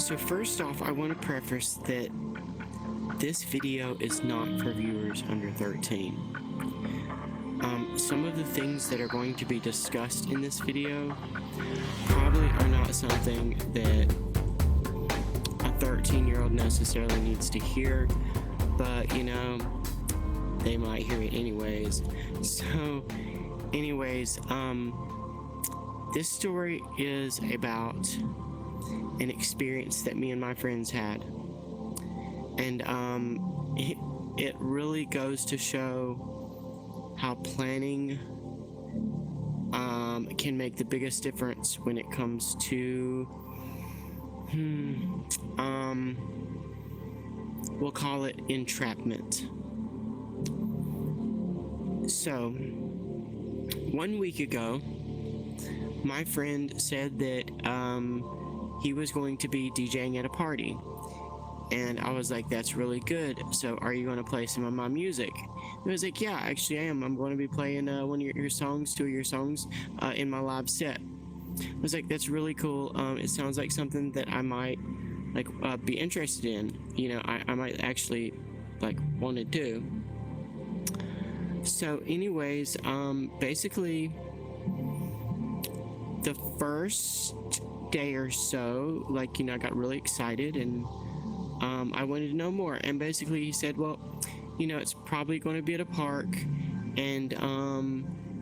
So first off, I want to preface that this video is not for viewers under 13. Some of the things that are going to be discussed in this video probably are not something that a 13-year-old necessarily needs to hear, but you know, they might hear it anyways. So anyways, this story is about an experience that me and my friends had, and it really goes to show how planning can make the biggest difference when it comes to we'll call it entrapment. So 1 week ago, my friend said that he was going to be DJing at a party, and I was like, that's really good. So are you going to play some of my music? He was like, yeah, actually I am. I'm going to be playing one of your songs, two of your songs in my live set. I was like, that's really cool. It sounds like something that I might be interested in. You know, I might actually want to do. So anyways, basically the first day or so, I got really excited, and I wanted to know more. And basically he said, well, you know, it's probably going to be at a park, and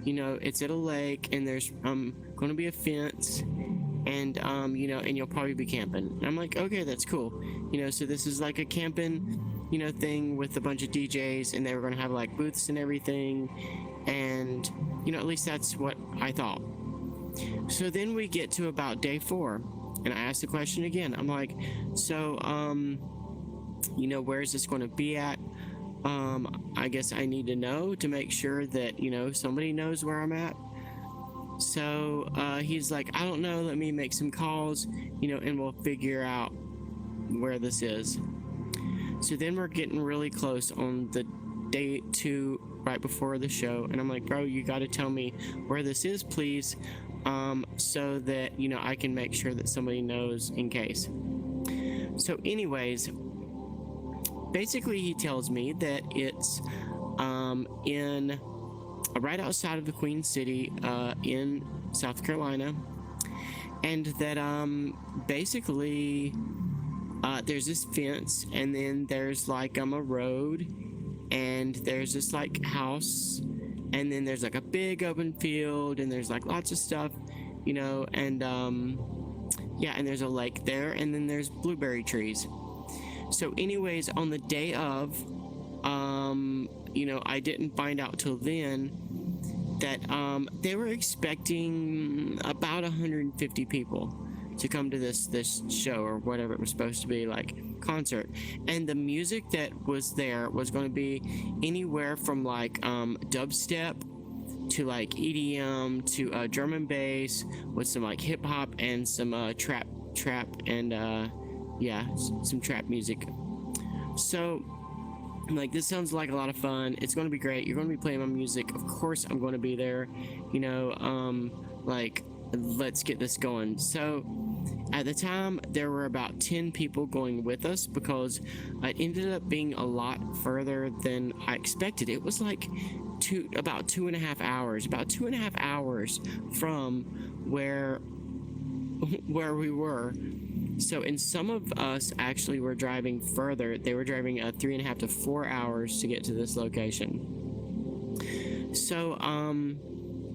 you know, it's at a lake, and there's going to be a fence, and you know, and you'll probably be camping. And I'm like, okay, that's cool. You know, so this is like a camping, you know, thing with a bunch of DJs, and they were going to have like booths and everything, and you know, at least that's what I thought. So then we get to about day 4, and I asked the question again. I'm like, so you know, where is this going to be at? I guess I need to know to make sure that, you know, somebody knows where I'm at. So he's like, I don't know, let me make some calls, you know, and we'll figure out where this is. So then we're getting really close on the day 2, right before the show, and I'm like, bro, you got to tell me where this is, please, so that, you know, I can make sure that somebody knows in case. So anyways, basically he tells me that it's in right outside of the Queen City in South Carolina, and that basically there's this fence, and then there's like a road, and there's this like house, and then there's like a big open field, and there's like lots of stuff, you know, and yeah, and there's a lake there, and then there's blueberry trees. So anyways, on the day of, you know, I didn't find out till then that they were expecting about 150 people to come to this show, or whatever it was supposed to be, like concert. And the music that was there was going to be anywhere from like dubstep to like EDM to drum and bass with some like hip hop and some trap and yeah, some trap music. So like, this sounds like a lot of fun. It's going to be great. You're going to be playing my music. Of course I'm going to be there, you know, like, let's get this going. So at the time there were about 10 people going with us, because it ended up being a lot further than I expected. It was like about 2.5 hours from where we were. So, and some of us actually were driving further. They were driving 3.5 to 4 hours to get to this location. So,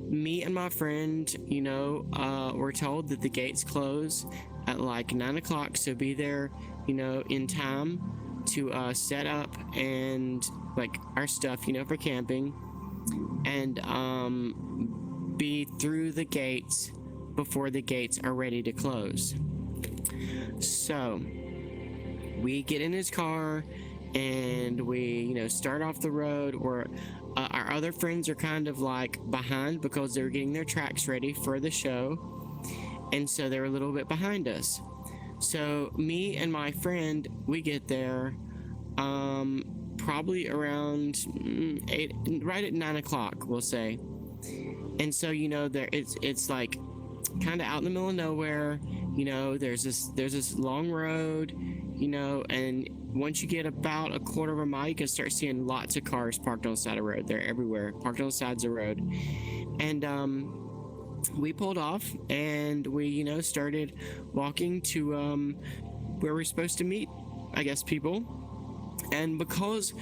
me and my friend, you know, were told that the gates close at like 9 o'clock. So be there, you know, in time to set up and like our stuff, you know, for camping, and be through the gates before the gates are ready to close. So we get in his car, and we, you know, start off the road. Where our other friends are kind of like behind, because they were getting their tracks ready for the show, and so they were a little bit behind us. So me and my friend, we get there probably around 8, right at 9 o'clock, we'll say. And so, you know, there it's like kind of out in the middle of nowhere, there's this long road, and once you get about a quarter of a mile, you can start seeing lots of cars parked on the side of the road. They're everywhere, parked on the sides of the road. And we pulled off, and we started walking to where we're supposed to meet, I guess, people. And because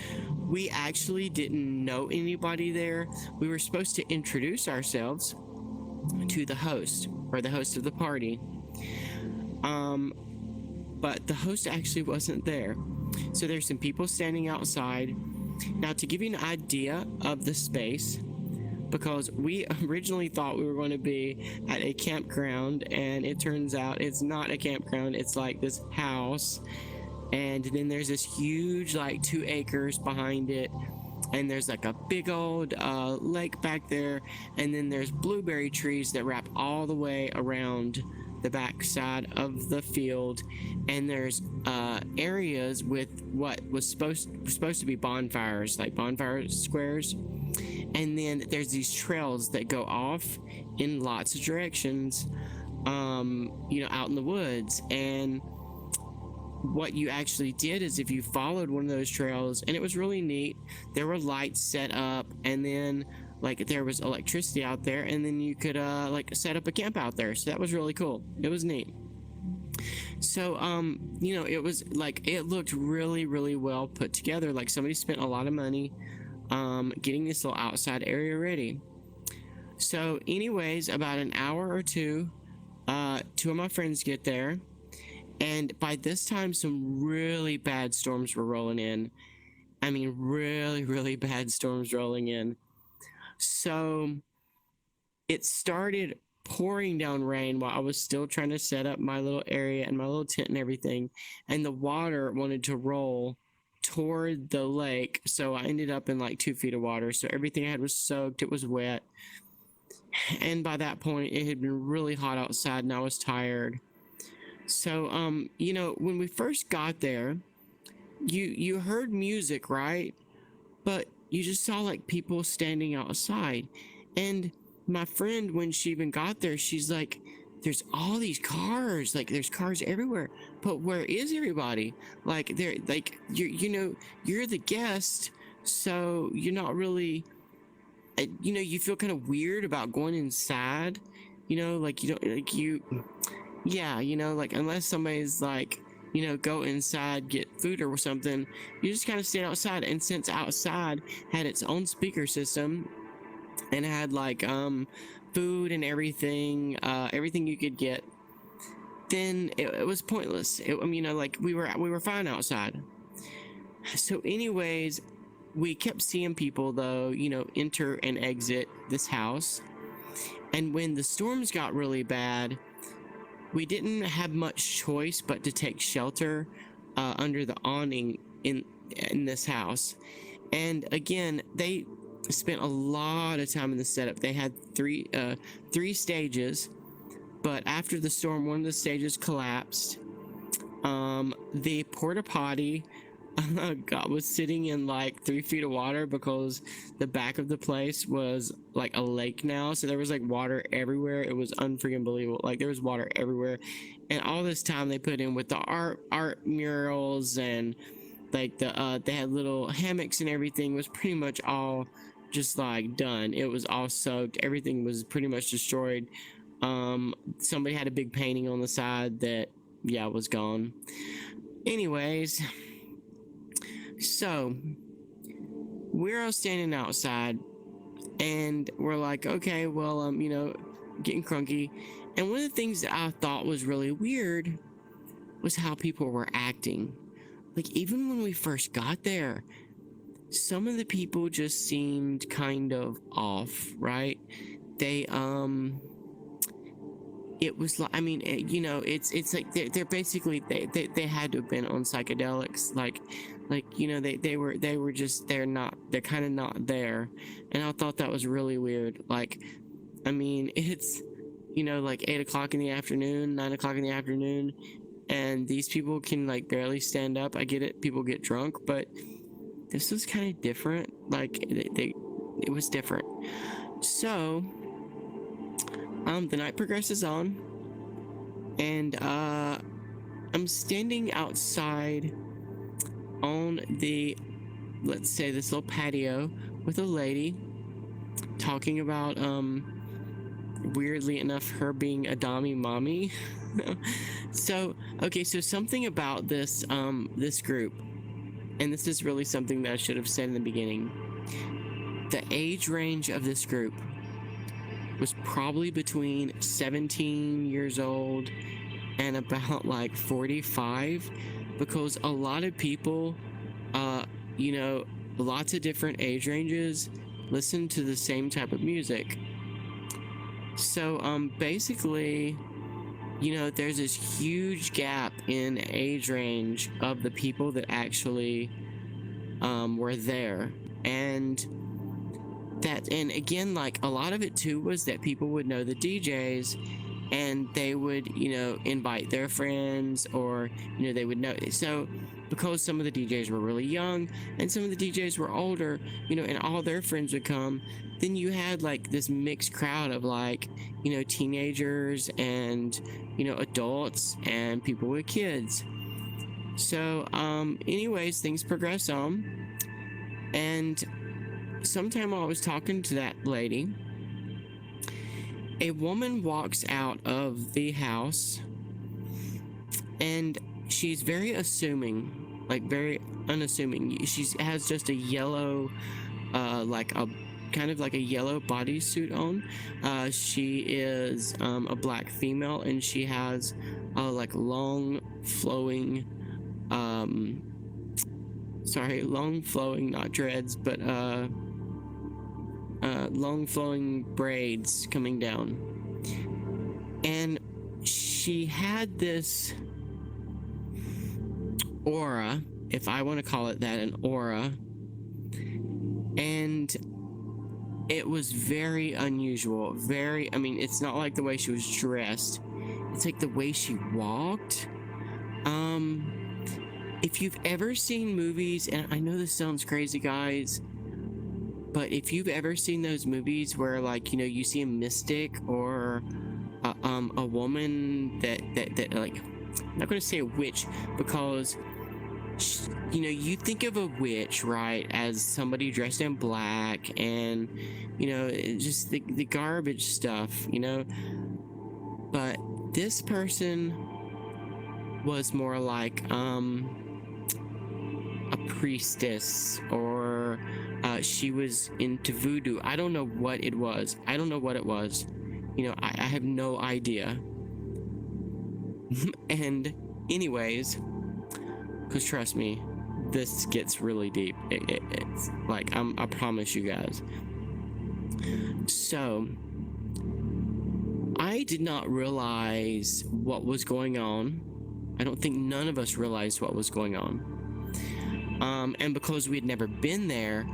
we actually didn't know anybody there, we were supposed to introduce ourselves to the host, or the host of the party. But the host actually wasn't there. So there's some people standing outside. Now, to give you an idea of the space, because we originally thought we were going to be at a campground, and it turns out it's not a campground. It's like this house, and then there's this huge, like, 2 acres behind it, and there's like a big old lake back there, and then there's blueberry trees that wrap all the way around the back side of the field, and there's areas with what was supposed to be bonfires, like bonfire squares, and then there's these trails that go off in lots of directions, out in the woods. And what you actually did is, if you followed one of those trails, and it was really neat, there were lights set up, and then like there was electricity out there, and then you could like set up a camp out there. So that was really cool. It was neat. So it was like, it looked really, really well put together. Like somebody spent a lot of money getting this little outside area ready. So anyways, about an hour or two, 2 of my friends get there, and by this time some really bad storms were rolling in. I mean, really, really bad storms rolling in. So it started pouring down rain while I was still trying to set up my little area and my little tent and everything, and the water wanted to roll toward the lake. So I ended up in like 2 feet of water. So everything I had was soaked. It was wet. And by that point, it had been really hot outside, and I was tired. So, when we first got there, you heard music, right? But you just saw like people standing outside. And my friend, when she even got there, she's like, there's all these cars, like there's cars everywhere, but where is everybody? Like they're like, you're the guest, so you're not really, you feel kind of weird about going inside, like you don't, like like unless somebody's like, go inside, get food or something, you just kind of stand outside. And since outside had its own speaker system and had like food and everything you could get, then it was pointless. Like we were fine outside. So anyways, we kept seeing people though, enter and exit this house. And when the storms got really bad, we didn't have much choice but to take shelter under the awning in this house. And again, they spent a lot of time in the setup. They had three stages, but after the storm, one of the stages collapsed. The porta potty was sitting in like 3 feet of water because the back of the place was like a lake now, so there was like water everywhere. It was unfreaking believable. Like there was water everywhere, and all this time they put in with the art murals, and like they had little hammocks and everything was pretty much all just like done. It was all soaked. Everything was pretty much destroyed. Somebody had a big painting on the side that was gone. Anyways, so we're all standing outside, and we're like, okay, well, getting crunky. And one of the things that I thought was really weird was how people were acting. Like, even when we first got there, some of the people just seemed kind of off, right? They, it was like, it's like they're basically, they had to have been on psychedelics. Like, they're kind of not there. And I thought that was really weird. Like, it's, like 8 o'clock in the afternoon, 9 o'clock in the afternoon, and these people can like barely stand up. I get it. People get drunk, but this was kind of different. Like it was different. So, the night progresses on, And I'm standing outside on the, let's say, this little patio with a lady talking about, weirdly enough, her being a dommy mommy. So, okay, so something about this group, and this is really something that I should have said in the beginning. The age range of this group was probably between 17 years old and about like 45, because a lot of people, you know, lots of different age ranges listen to the same type of music. So, basically, you know, there's this huge gap in age range of the people that actually were there. And and again, like, a lot of it too was that people would know the DJs and they would, you know, invite their friends, or, you know, they would know. So because some of the DJs were really young and some of the DJs were older, you know, and all their friends would come, then you had like this mixed crowd of, like, you know, teenagers and, you know, adults and people with kids. So anyways, things progress on, and sometime while I was talking to that lady, a woman walks out of the house, and she's very assuming, like very unassuming. She has just a yellow, like a kind of like a yellow bodysuit on. She is a black female, and she has like long flowing, long flowing, not dreads, but long flowing braids coming down. And she had this aura, if I want to call it that, an aura. And it was very unusual. I mean, it's not like the way she was dressed. It's like the way she walked. If you've ever seen movies, and I know this sounds crazy, guys, but if you've ever seen those movies where, like, you know, you see a mystic or a woman that like, I'm not going to say a witch, because you know, you think of a witch, right, as somebody dressed in black and, you know, just the garbage stuff, you know. But this person was more like a priestess, or she was into voodoo. I don't know what it was. You know, I have no idea. And anyways, because trust me, this gets really deep. It's like, I promise you guys. So I did not realize what was going on. I don't think none of us realized what was going on. And because we had never been there,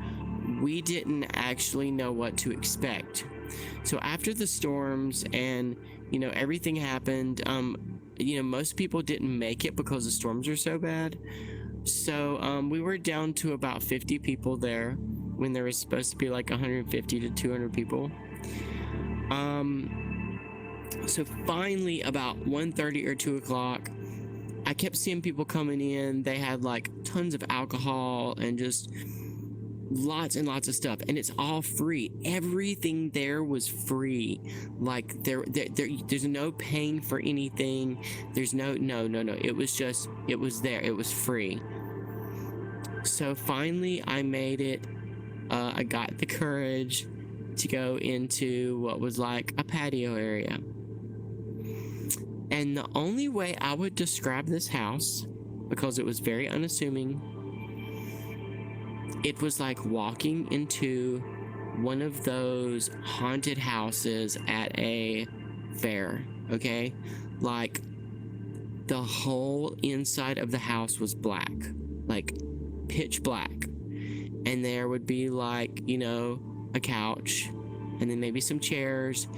we didn't actually know what to expect. So after the storms and, you know, everything happened, you know, most people didn't make it because the storms are so bad. So we were down to about 50 people there when there was supposed to be like 150 to 200 people. So finally, about 1:30 or 2 o'clock, I kept seeing people coming in. They had like tons of alcohol and just lots and lots of stuff, and it's all free. Everything there was free. Like there's no paying for anything. There's no. It was there. It was free. So finally, I made it. I got the courage to go into what was like a patio area. And the only way I would describe this house, because it was very unassuming, it was like walking into one of those haunted houses at a fair, okay? Like, the whole inside of the house was black, like pitch black. And there would be, like, you know, a couch, and then maybe some chairs.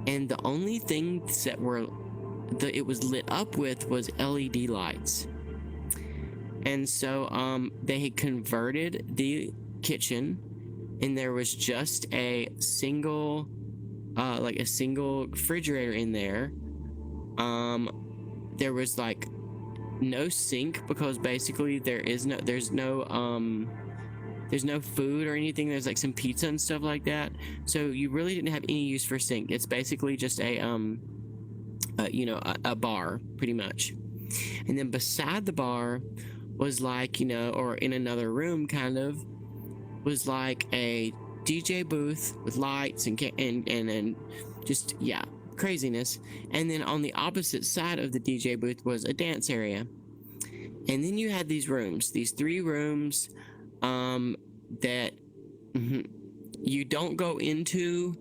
And the only things that it was lit up with was LED lights. And so they had converted the kitchen, and there was just a single refrigerator in there, there was like no sink, because basically there's no food or anything. There's like some pizza and stuff like that, so you really didn't have any use for sink. It's basically just a bar pretty much. And then beside the bar was like, or in another room kind of, was like a DJ booth with lights and just, yeah, craziness. And then on the opposite side of the DJ booth was a dance area. And then you had these rooms, these 3 rooms that you don't go into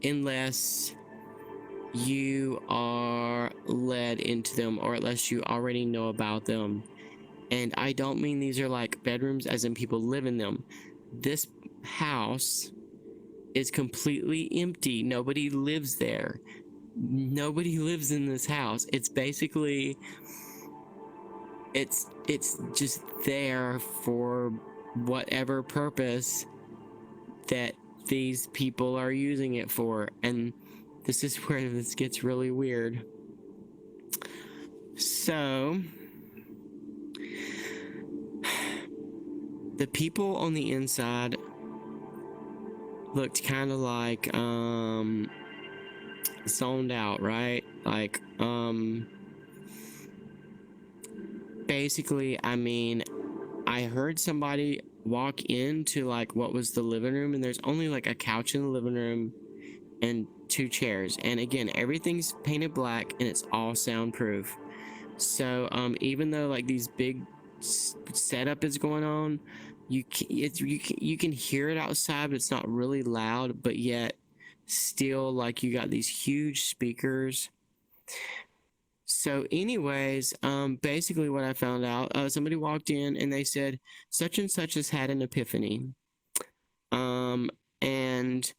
unless you are led into them, or unless you already know about them. And I don't mean these are like bedrooms as in people live in them. This house is completely empty. Nobody lives there. Nobody lives in this house. It's basically, it's just there for whatever purpose that these people are using it for. And this is where this gets really weird. So the people on the inside looked kind of like zoned out, right? Like basically, I mean, I heard somebody walk into like what was the living room, and there's only like a couch in the living room and 2 chairs, and again, everything's painted black and it's all soundproof. So even though like these big setup is going on, you can hear it outside, but it's not really loud, but yet still like you got these huge speakers. So anyways, basically what I found out, somebody walked in and they said such and such has had an epiphany, and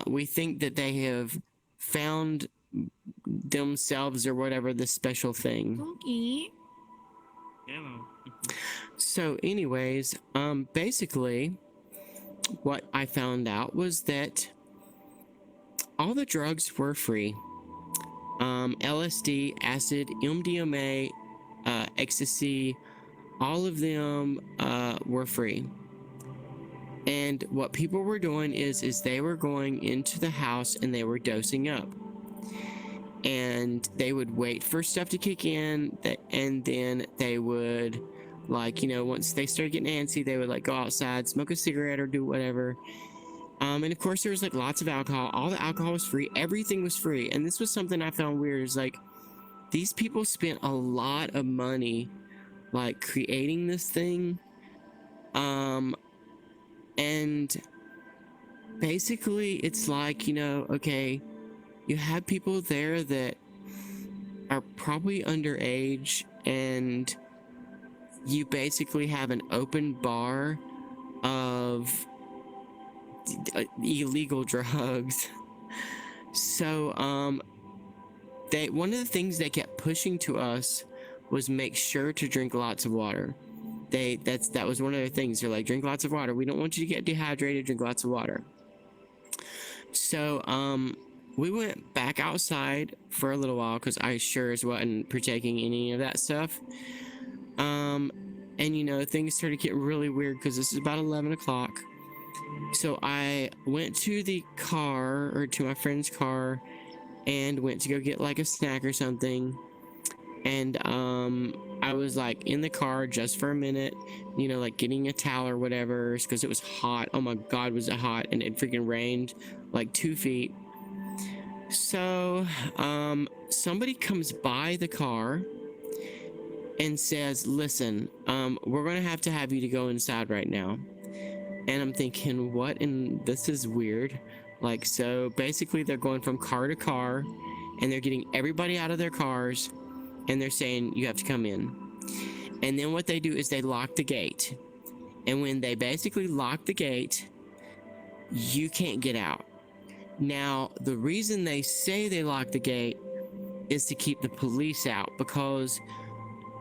we think that they have found themselves or whatever, this special thing. Donkey. So anyways, basically what I found out was that all the drugs were free. LSD, acid, MDMA, ecstasy, all of them were free. And what people were doing is they were going into the house and they were dosing up. And they would wait for stuff to kick in, and then they would, like, once they started getting antsy, they would like go outside, smoke a cigarette or do whatever. And of course there was like lots of alcohol. All the alcohol was free. Everything was free. And this was something I found weird, is like these people spent a lot of money like creating this thing. And basically it's like, okay, you have people there that are probably underage, and you basically have an open bar of illegal drugs. So one of the things they kept pushing to us was make sure to drink lots of water. That was one of the things. They're like, drink lots of water. We don't want you to get dehydrated. Drink lots of water. So we went back outside for a little while because I sure as wasn't partaking in any of that stuff. And things started getting really weird because this is about 11 o'clock. So I went to the car, or to my friend's car, and went to go get like a snack or something. And I was like in the car just for a minute, like getting a towel or whatever, because it was hot. Oh my God, was it hot? And it freaking rained like 2 feet. So somebody comes by the car and says, listen, we're going to have you to go inside right now. And I'm thinking, what? And this is weird. Like, so basically they're going from car to car and they're getting everybody out of their cars and they're saying, you have to come in. And then what they do is they lock the gate. And when they basically lock the gate, you can't get out. Now, the reason they say they lock the gate is to keep the police out, because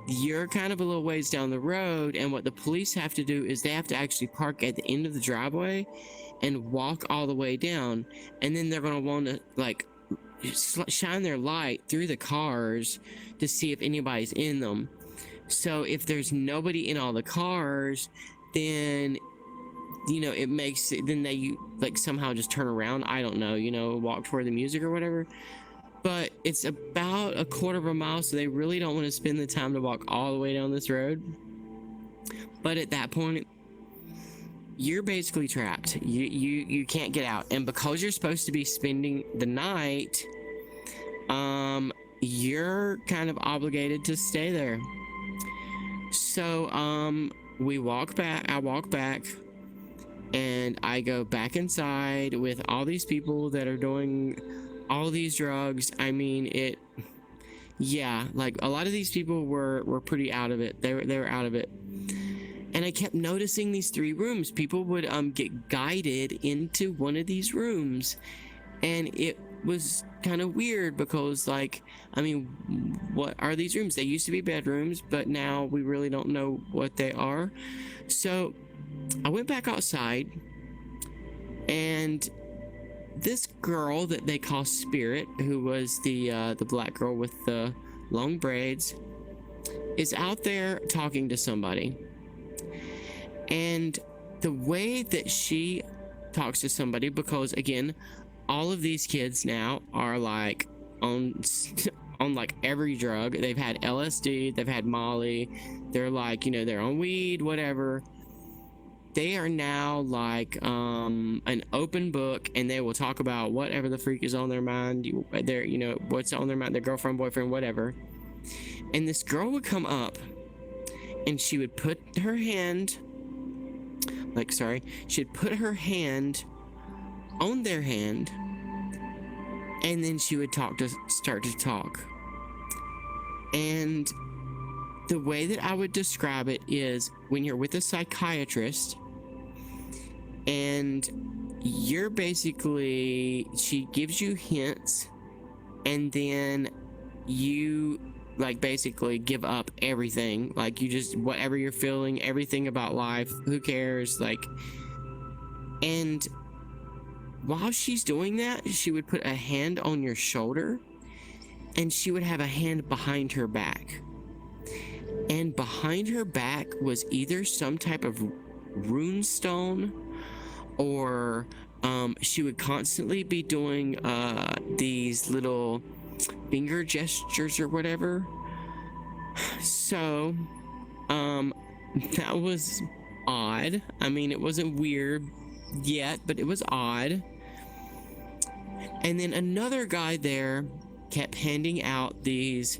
you're kind of a little ways down the road, and what the police have to do is they have to actually park at the end of the driveway and walk all the way down, and then they're going to want to like shine their light through the cars to see if anybody's in them. So if there's nobody in all the cars, then it makes it, then they like somehow just turn around. I don't know, walk toward the music or whatever. But it's about a quarter of a mile, so they really don't want to spend the time to walk all the way down this road. But at that point, you're basically trapped. You can't get out, and because you're supposed to be spending the night, you're kind of obligated to stay there. So we walk back. I walk back, and I go back inside with all these people that are doing all these drugs. I mean, like a lot of these people were pretty out of it. They were out of it. And I kept noticing these 3 rooms. People would get guided into one of these rooms, and it was kind of weird because, like, I mean, what are these rooms? They used to be bedrooms, but now we really don't know what they are. So I went back outside, and this girl that they call Spirit, who was the black girl with the long braids, is out there talking to somebody. And the way that she talks to somebody, because again, all of these kids now are like on like every drug. They've had LSD, they've had Molly, they're like, they're on weed, whatever. They are now like an open book, and they will talk about whatever the freak is on their mind. What's on their mind, their girlfriend, boyfriend, whatever. And this girl would come up, and she would put her hand, she'd put her hand on their hand, and then she would start to talk. And the way that I would describe it is when you're with a psychiatrist, and you're basically, she gives you hints, and then you like basically give up everything. Like, you just, whatever you're feeling, everything about life, who cares? Like, and while she's doing that, she would put a hand on your shoulder, and she would have a hand behind her back. And behind her back was either some type of rune stone, or she would constantly be doing these little finger gestures or whatever. So that was odd. I mean, it wasn't weird yet, but it was odd. And then another guy there kept handing out these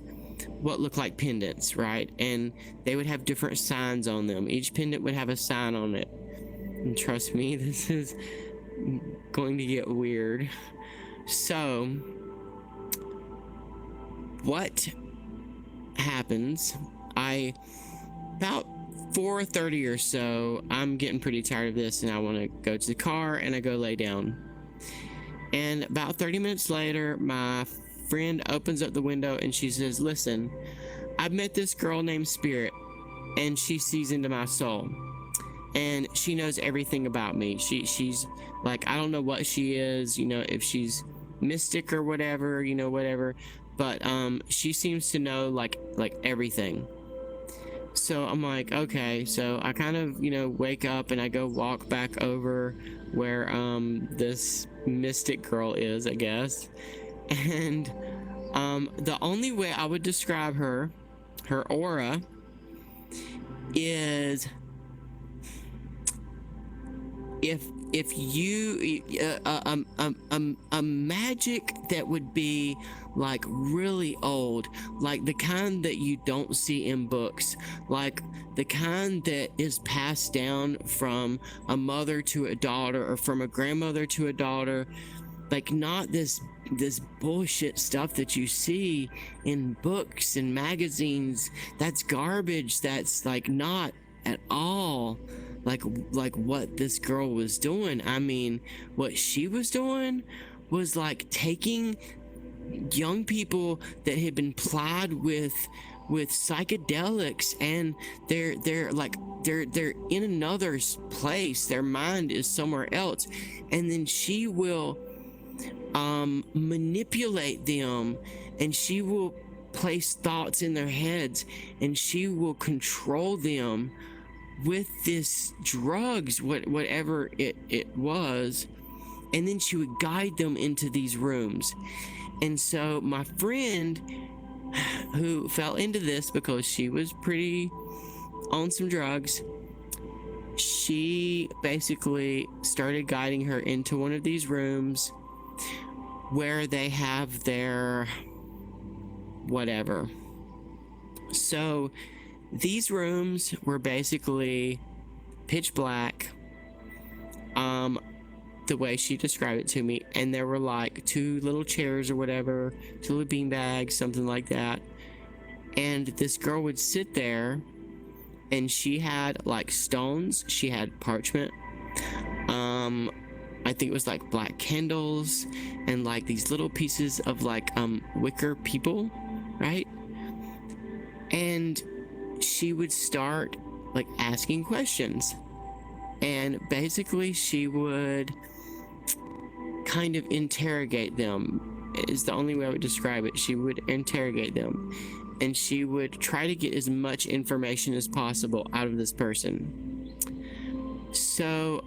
what looked like pendants, right? And they would have different signs on them. Each pendant would have a sign on it. And trust me, this is going to get weird. So what happens, about 4:30 or so, I'm getting pretty tired of this, and I want to go to the car, and I go lay down. And about 30 minutes later, my friend opens up the window, and she says, "Listen, I've met this girl named Spirit, and she sees into my soul, and she knows everything about me. She's like, I don't know what she is, if she's mystic or whatever, whatever, but she seems to know like everything." So I'm like, okay. So I kind of, wake up, and I go walk back over where this mystic girl is, I guess. And the only way I would describe her aura is, if you a magic that would be like really old, like the kind that you don't see in books, like the kind that is passed down from a mother to a daughter, or from a grandmother to a daughter, like not this bullshit stuff that you see in books and magazines. That's garbage. That's like not at all like what this girl was doing. I mean, what she was doing was like taking young people that had been plied with psychedelics, and they're in another place. Their mind is somewhere else, and then she will manipulate them, and she will place thoughts in their heads, and she will control them with this drugs, whatever it was, and then she would guide them into these rooms. And so my friend, who fell into this because she was pretty on some drugs, she basically started guiding her into one of these rooms where they have their whatever. So these rooms were basically pitch black, the way she described it to me, and there were like 2 little chairs or whatever, 2 little bean bags, something like that. And this girl would sit there, and she had like stones, she had parchment, I think it was like black candles, and like these little pieces of like wicker people, right? And she would start like asking questions, and basically she would kind of interrogate them, is the only way I would describe it. She would interrogate them, and she would try to get as much information as possible out of this person. So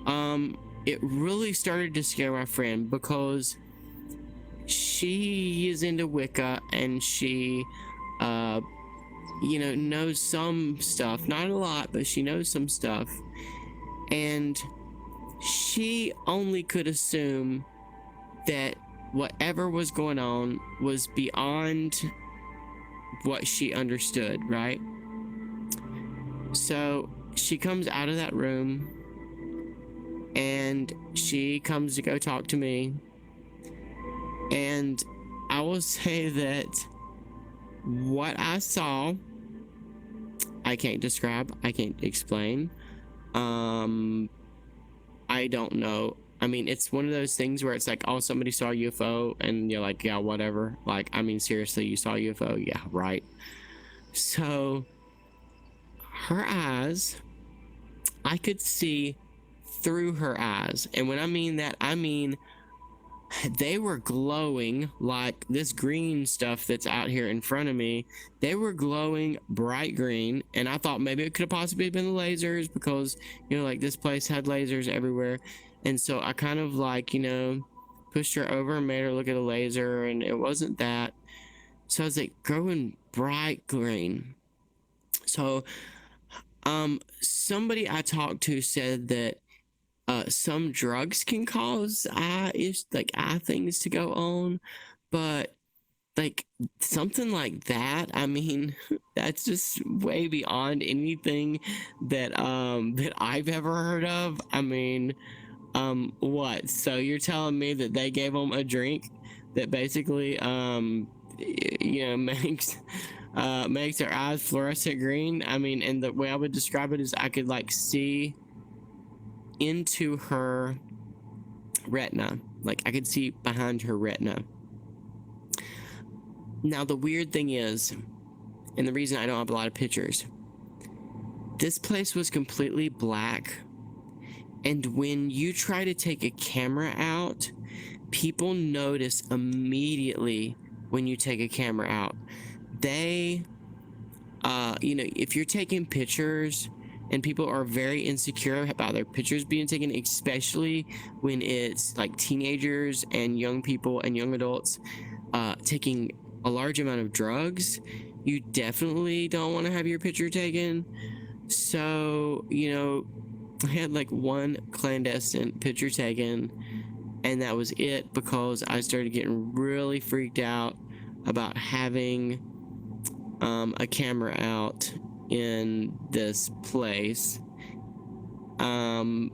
it really started to scare my friend, because she is into Wicca, and she knows some stuff, not a lot, but she knows some stuff, and she only could assume that whatever was going on was beyond what she understood, right? So she comes out of that room, and she comes to go talk to me, and I will say that what I saw, I can't describe, I can't explain. I don't know. I mean, it's one of those things where it's like, oh, somebody saw a UFO, and you're like, yeah, whatever. Like, I mean, seriously, you saw a UFO? Yeah, right. So her eyes, I could see through her eyes. And when I mean that, I mean they were glowing like this green stuff that's out here in front of me. They were glowing bright green, and I thought maybe it could have possibly been the lasers, because like this place had lasers everywhere. And so I kind of like pushed her over and made her look at a laser, and it wasn't that. So I was like, growing bright green. So somebody I talked to said that some drugs can cause eye things to go on, but like something like that, I mean, that's just way beyond anything that that I've ever heard of. I mean, what? So you're telling me that they gave them a drink that basically makes their eyes fluorescent green? I mean, and the way I would describe it is I could like see into her retina, like I could see behind her retina. Now the weird thing is, and the reason I don't have a lot of pictures, this place was completely black, and when you try to take a camera out, people notice immediately when you take a camera out. They if you're taking pictures, and people are very insecure about their pictures being taken, especially when it's like teenagers and young people and young adults taking a large amount of drugs, you definitely don't want to have your picture taken. So I had like one clandestine picture taken, and that was it, because I started getting really freaked out about having a camera out in this place. And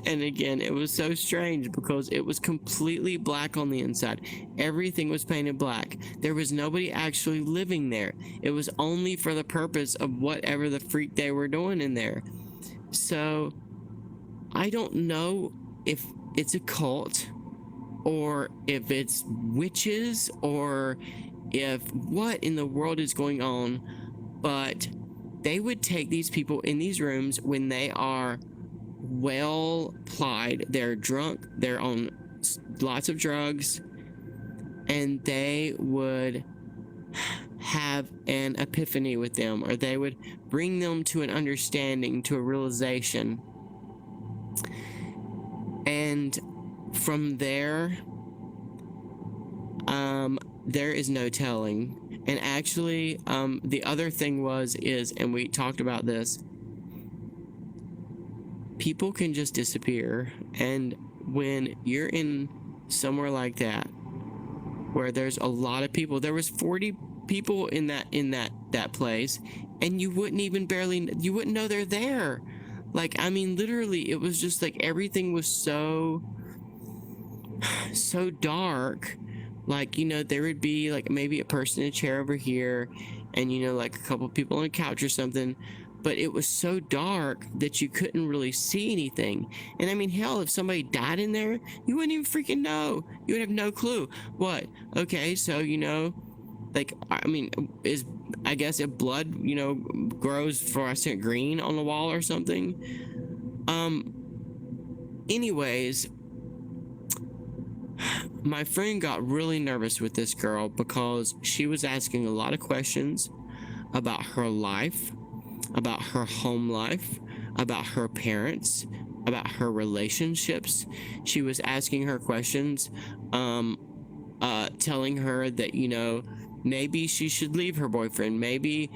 again, it was so strange because it was completely black on the inside. Everything was painted black. There was nobody actually living there. It was only for the purpose of whatever the freak they were doing in there. So I don't know if it's a cult, or if it's witches, or if what in the world is going on, but they would take these people in these rooms when they are well plied, they're drunk, they're on lots of drugs, and they would have an epiphany with them, or they would bring them to an understanding, to a realization. And from there, there is no telling. And actually, the other thing is, and we talked about this, people can just disappear. And when you're in somewhere like that, where there's a lot of people, there was 40 people in that place, and you wouldn't know they're there. Like, I mean, literally, it was just like everything was so dark. Like, there would be like maybe a person in a chair over here, and like a couple people on a couch or something, but it was so dark that you couldn't really see anything. And I mean, hell, if somebody died in there, you wouldn't even freaking know. You would have no clue. What? Okay, so like, I mean, I guess if blood grows fluorescent green on the wall or something. Anyways, my friend got really nervous with this girl because she was asking a lot of questions about her life, about her home life, about her parents, about her relationships. She was asking her questions, telling her that, maybe she should leave her boyfriend. Maybe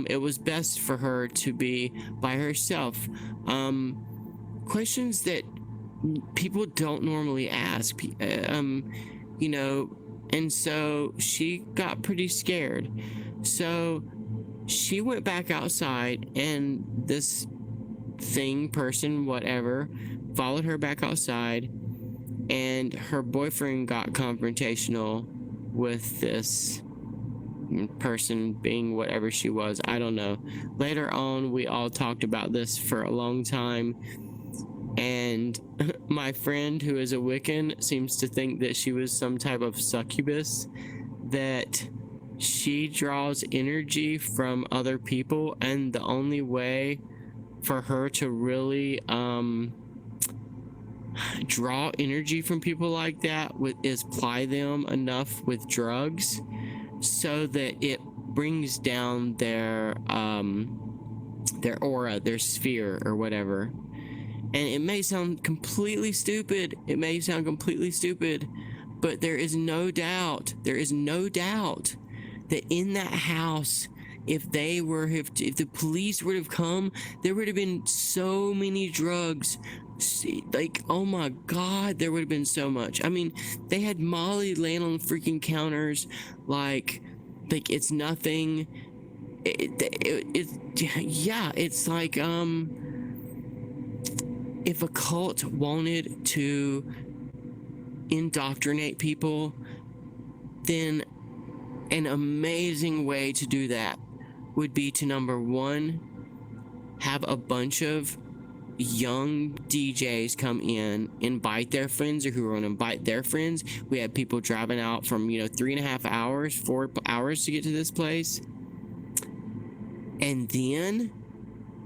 it was best for her to be by herself. Questions that people don't normally ask. And so she got pretty scared. So she went back outside, and this person, whatever, followed her back outside, and her boyfriend got confrontational with this person, being whatever she was. I don't know. Later on, we all talked about this for a long time, and my friend, who is a Wiccan, seems to think that she was some type of succubus, that she draws energy from other people, and the only way for her to really draw energy from people like that is ply them enough with drugs so that it brings down their aura, their sphere, or whatever. And it may sound completely stupid. But there is no doubt that in that house, if the police would have come, there would have been so many drugs. Like, oh my God, there would have been so much. I mean, they had Molly laying on freaking counters, like it's nothing. It's like, if a cult wanted to indoctrinate people, then an amazing way to do that would be to, number one, have a bunch of young DJs come in, invite their friends, or who are going to invite their friends. We had people driving out from 3.5 hours, 4 hours to get to this place. And then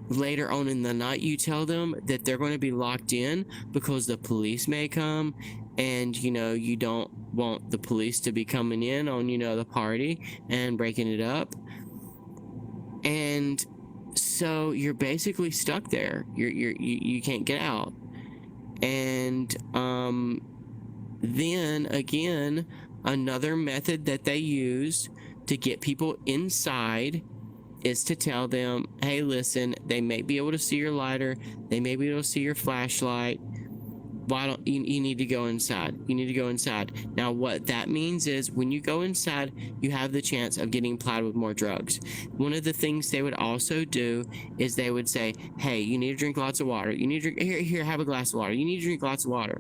later on in the night, you tell them that they're going to be locked in because the police may come, and you don't want the police to be coming in on the party and breaking it up. And so you're basically stuck there. You can't get out. And then again, another method that they use to get people inside is to tell them, hey, listen, they may be able to see your lighter, they may be able to see your flashlight. Why don't you need to go inside? You need to go inside. Now, what that means is when you go inside, you have the chance of getting plied with more drugs. One of the things they would also do is they would say, hey, you need to drink lots of water. You need to drink, here, have a glass of water. You need to drink lots of water.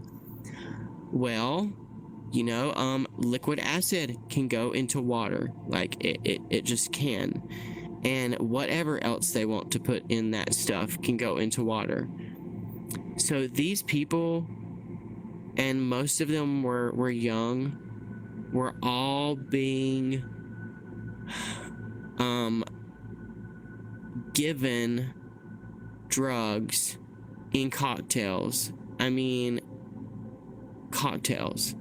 Well, liquid acid can go into water. Like, it just can. And whatever else they want to put in that stuff can go into water. So these people, and most of them were young, were all being given drugs in cocktails. I mean, cocktails.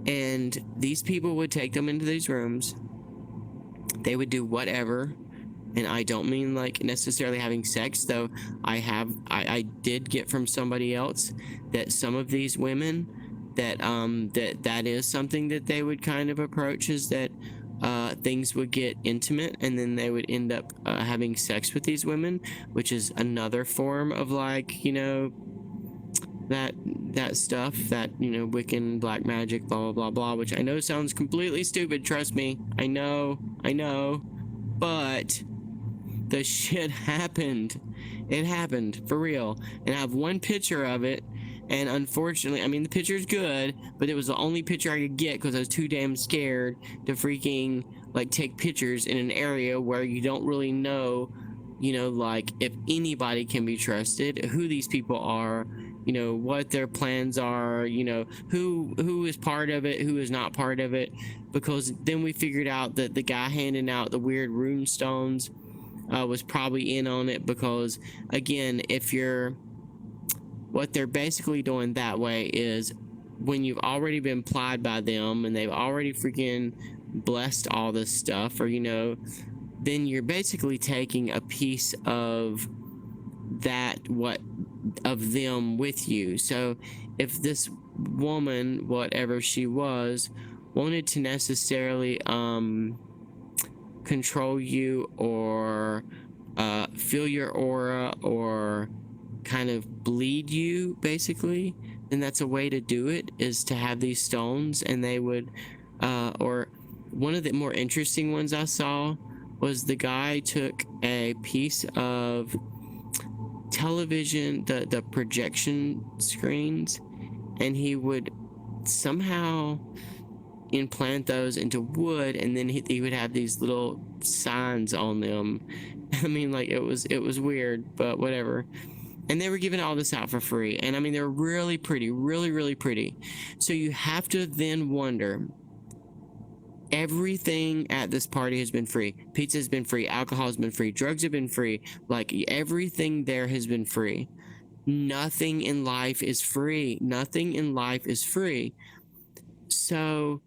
And these people would take them into these rooms. They would do whatever. And I don't mean like necessarily having sex, though I did get from somebody else that some of these women that is something that they would kind of approach, is that things would get intimate and then they would end up having sex with these women, which is another form of like, you know, that stuff, that, you know, Wiccan, black magic, blah blah blah blah, which I know sounds completely stupid, trust me, I know, but the shit happened. It happened for real. And I have one picture of it, and unfortunately, I mean, the picture's good, but it was the only picture I could get because I was too damn scared to freaking like take pictures in an area where you don't really know, you know, like if anybody can be trusted, who these people are, you know, what their plans are, you know, who is part of it, who is not part of it. Because then we figured out that the guy handing out the weird rune stones was probably in on it, because again, what they're basically doing that way is when you've already been plied by them and they've already freaking blessed all this stuff, or, you know, then you're basically taking a piece of of them with you. So if this woman, whatever she was, wanted to necessarily control you or feel your aura or kind of bleed you, basically, then that's a way to do it, is to have these stones. And they would or one of the more interesting ones I saw was the guy took a piece of television, the projection screens, and he would somehow implant those into wood, and then he would have these little signs on them. I mean, like, it was weird, but whatever. And they were giving all this out for free, and I mean, they're really pretty, really pretty. So you have to then wonder, everything at this party has been free. Pizza has been free, alcohol has been free, drugs have been free, like everything there has been free. Nothing in life is free. Nothing in life is free. So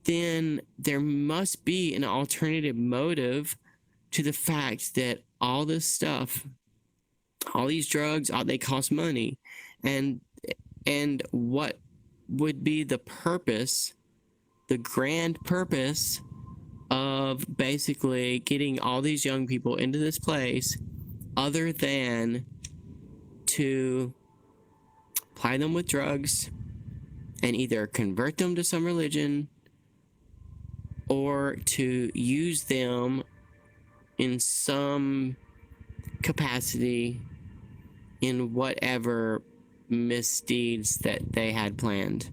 then there must be an alternative motive to the fact that all this stuff, all these drugs, they cost money. And what would be the purpose, the grand purpose of basically getting all these young people into this place, other than to ply them with drugs and either convert them to some religion or to use them in some capacity in whatever misdeeds that they had planned.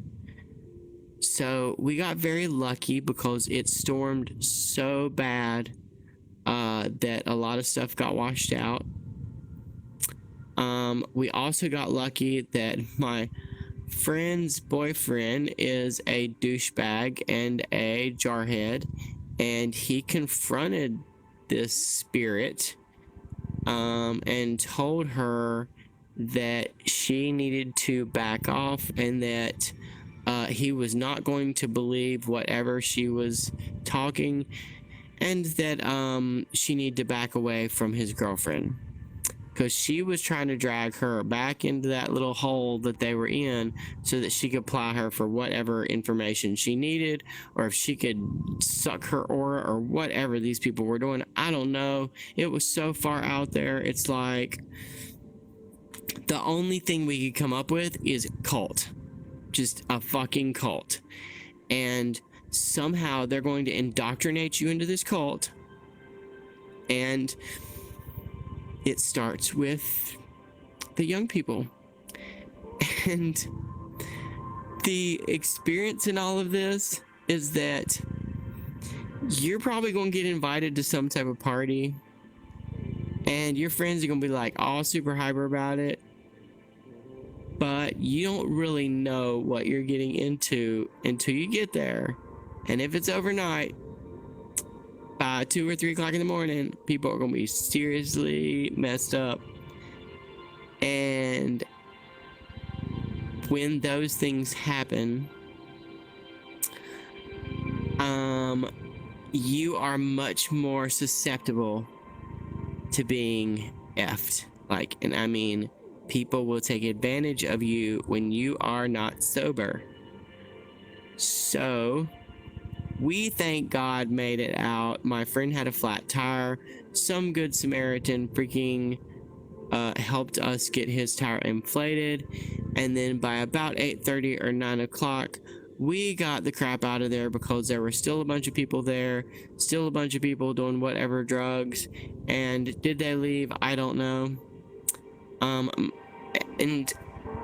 So we got very lucky because it stormed so bad that a lot of stuff got washed out. We also got lucky that my friend's boyfriend is a douchebag and a jarhead, and he confronted this spirit and told her that she needed to back off, and that he was not going to believe whatever she was talking, and that she needed to back away from his girlfriend, because she was trying to drag her back into that little hole that they were in so that she could ply her for whatever information she needed, or if she could suck her aura or whatever these people were doing. I don't know. It was so far out there. It's like the only thing we could come up with is cult. Just a fucking cult. And somehow they're going to indoctrinate you into this cult. And it starts with the young people. And the experience in all of this is that you're probably going to get invited to some type of party, and your friends are going to be like all super hyper about it, but you don't really know what you're getting into until you get there. And if it's overnight, by 2 or 3 o'clock in the morning, people are going to be seriously messed up. And when those things happen, you are much more susceptible to being effed. Like, and I mean, people will take advantage of you when you are not sober. So, we thank God made it out. My friend had a flat tire. Some good Samaritan freaking helped us get his tire inflated. And then by about 8:30 or 9 o'clock, we got the crap out of there because there were still a bunch of people there, still a bunch of people doing whatever drugs. And did they leave? I don't know. And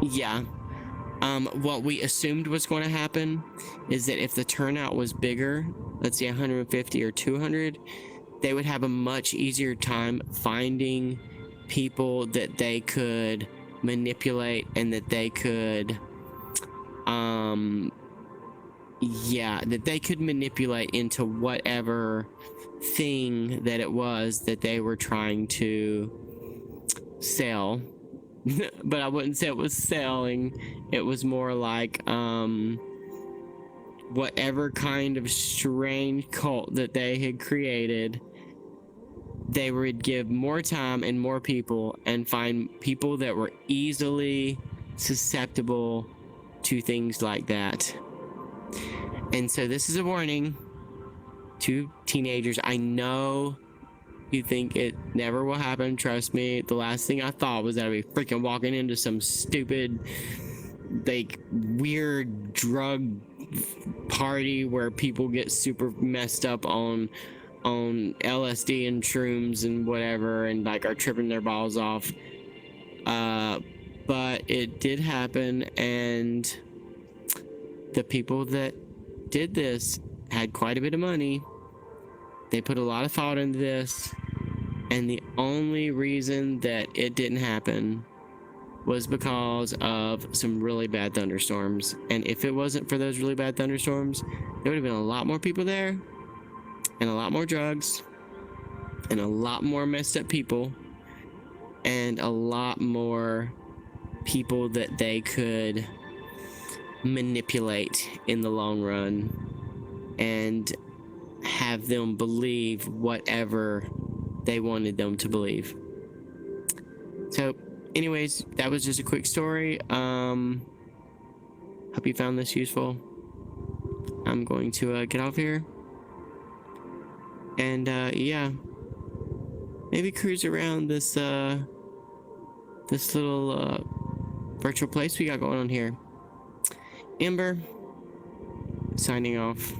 yeah, what we assumed was going to happen is that if the turnout was bigger, let's say 150 or 200, they would have a much easier time finding people that they could manipulate and that they could that they could manipulate into whatever thing that it was that they were trying to sell. But I wouldn't say it was selling. It was more like whatever kind of strange cult that they had created. They would give more time and more people and find people that were easily susceptible to things like that. And so this is a warning to teenagers. I know you think it never will happen. Trust me. The last thing I thought was that I'd be freaking walking into some stupid, like, weird drug party where people get super messed up on LSD and shrooms and whatever, and like are tripping their balls off. But it did happen, and the people that did this had quite a bit of money. They put a lot of thought into this, and the only reason that it didn't happen was because of some really bad thunderstorms. And if it wasn't for those really bad thunderstorms, there would have been a lot more people there, and a lot more drugs, and a lot more messed up people, and a lot more people that they could manipulate in the long run and have them believe whatever they wanted them to believe. So anyways, that was just a quick story. Hope you found this useful. I'm going to get off here and yeah, maybe cruise around this this little virtual place we got going on here. Ember signing off.